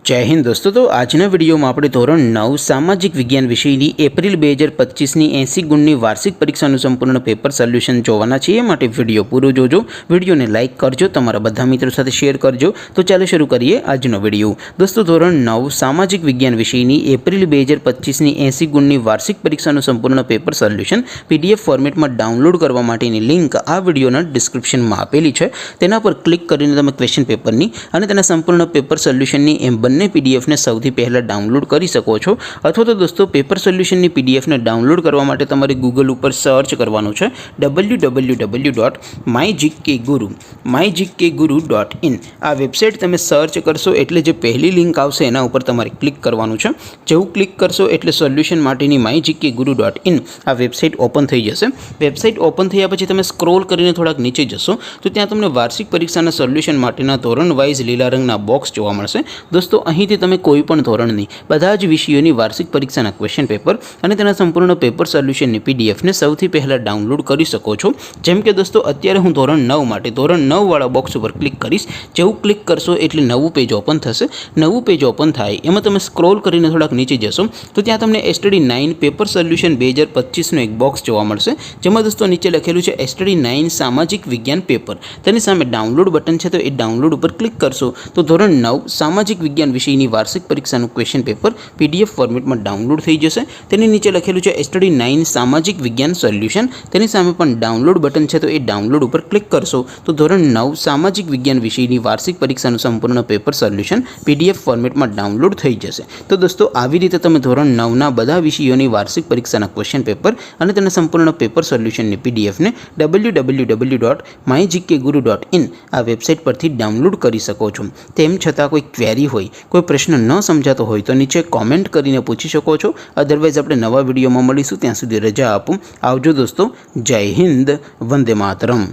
जय हिंद दोस्तों। तो आजना विडियो में આપણે ધોરણ 9 સામાજિક વિજ્ઞાન વિષયની એપ્રિલ 2025ની 80 ગુણની વાર્ષિક પરીક્ષાનું સંપૂર્ણ પેપર સોલ્યુશન જોવાના છીએ। માટે વિડિયો પૂરો જોજો, વિડિયોને લાઈક કરજો, તમારા બધા મિત્રો સાથે શેર કરજો। તો ચાલો શરૂ કરીએ આજનો વિડિયો। દોસ્તો ધોરણ 9 સામાજિક વિજ્ઞાન વિષયની એપ્રિલ 2025ની 80 ગુણની વાર્ષિક પરીક્ષાનું સંપૂર્ણ પેપર સોલ્યુશન પીડીએફ ફોર્મેટમાં ડાઉનલોડ કરવા માટેની લિંક આ વિડિયોના ડિસ્ક્રિપ્શનમાં આપેલી છે। તેના પર ક્લિક કરીને તમે ક્વેશ્ચન પેપરની અને તેના સંપૂર્ણ પેપર સોલ્યુશનની એમ બંને पीडीएफ ने સૌથી પહેલા ડાઉનલોડ કરી શકો છો। અથવા તો દોસ્તો પેપર સોલ્યુશનની પીડીએફ ને ડાઉનલોડ કરવા માટે તમારે ગૂગલ ઉપર સર્ચ કરવાનું છે www.mygkguru.in। આ વેબસાઇટ તમે સર્ચ કરશો એટલે જે પહેલી લિંક આવશે એના ઉપર તમારે ક્લિક કરવાનું છે। જેવું ક્લિક કરશો એટલે સોલ્યુશન માટેની mygkguru.in આ વેબસાઇટ ઓપન થઈ જશે। વેબસાઇટ ઓપન થયા પછી તમે સ્ક્રોલ કરીને થોડાક નીચે જશો તો ત્યાં તમને વાર્ષિક પરીક્ષાના સોલ્યુશન માટેના ધોરણ વાઇઝ લીલા રંગના બોક્સ જોવા મળશે। दोस्तों અહીંથી તમે કોઈ પણ ધોરણની બધા જ વિષયોની વાર્ષિક પરીક્ષાના ક્વેશ્ચન પેપર અને તેના સંપૂર્ણ પેપર સોલ્યુશનની પીડીએફ ને સૌથી પહેલા ડાઉનલોડ કરી શકો છો। જેમ કે દોસ્તો અત્યારે હું ધોરણ 9 માટે ધોરણ 9 વાળા બોક્સ ઉપર ક્લિક કરીશ। જેવું ક્લિક કરશો એટલે નવું પેજ ઓપન થશે। નવું પેજ ઓપન થાય એમાં તમે સ્ક્રોલ કરીને થોડાક નીચે જશો તો ત્યાં તમને એસટીડી 9 પેપર સોલ્યુશન 2025 નો એક બોક્સ જોવા મળશે। જેમાં દોસ્તો નીચે લખેલું છે એસટીડી 9 સામાજિક વિજ્ઞાન પેપર। તેની સામે ડાઉનલોડ બટન છે તો એ ડાઉનલોડ ઉપર ક્લિક કરશો તો ધોરણ 9 સામાજિક વિજ્ઞાન વિષયની વાર્ષિક પરીક્ષાનું ક્વેશ્ચન પેપર પીડીએફ ફોર્મેટમાં ડાઉનલોડ થઈ જશે। તેની નીચે લખેલું છે એસટીડી 9 સામાજિક વિજ્ઞાન સોલ્યુશન। તેની સામે પણ ડાઉનલોડ બટન છે તો એ ડાઉનલોડ ઉપર ક્લિક કરશો તો ધોરણ 9 સામાજિક વિજ્ઞાન વિષયની વાર્ષિક પરીક્ષાનું સંપૂર્ણ પેપર સોલ્યુશન પીડીએફ ફોર્મેટમાં ડાઉનલોડ થઈ જશે। તો દોસ્તો આવી રીતે તમે ધોરણ 9ના બધા વિષયોની વાર્ષિક પરીક્ષાના ક્વેશ્ચન પેપર અને તેના સંપૂર્ણ પેપર સોલ્યુશનની પીડીએફને www.mygkguru.in આ વેબસાઇટ પરથી ડાઉનલોડ કરી શકો છો। તેમ છતાં કોઈ ક્વેરી હોય, કોઈ પ્રશ્ન ન સમજાતો હોય તો નીચે કોમેન્ટ કરીને પૂછી શકો છો। અધરવાઇઝ આપણે નવા વિડીયોમાં મળીશું, ત્યાં સુધી રજા આપો। આવજો દોસ્તો। જય હિન્દ, વંદે માતરમ।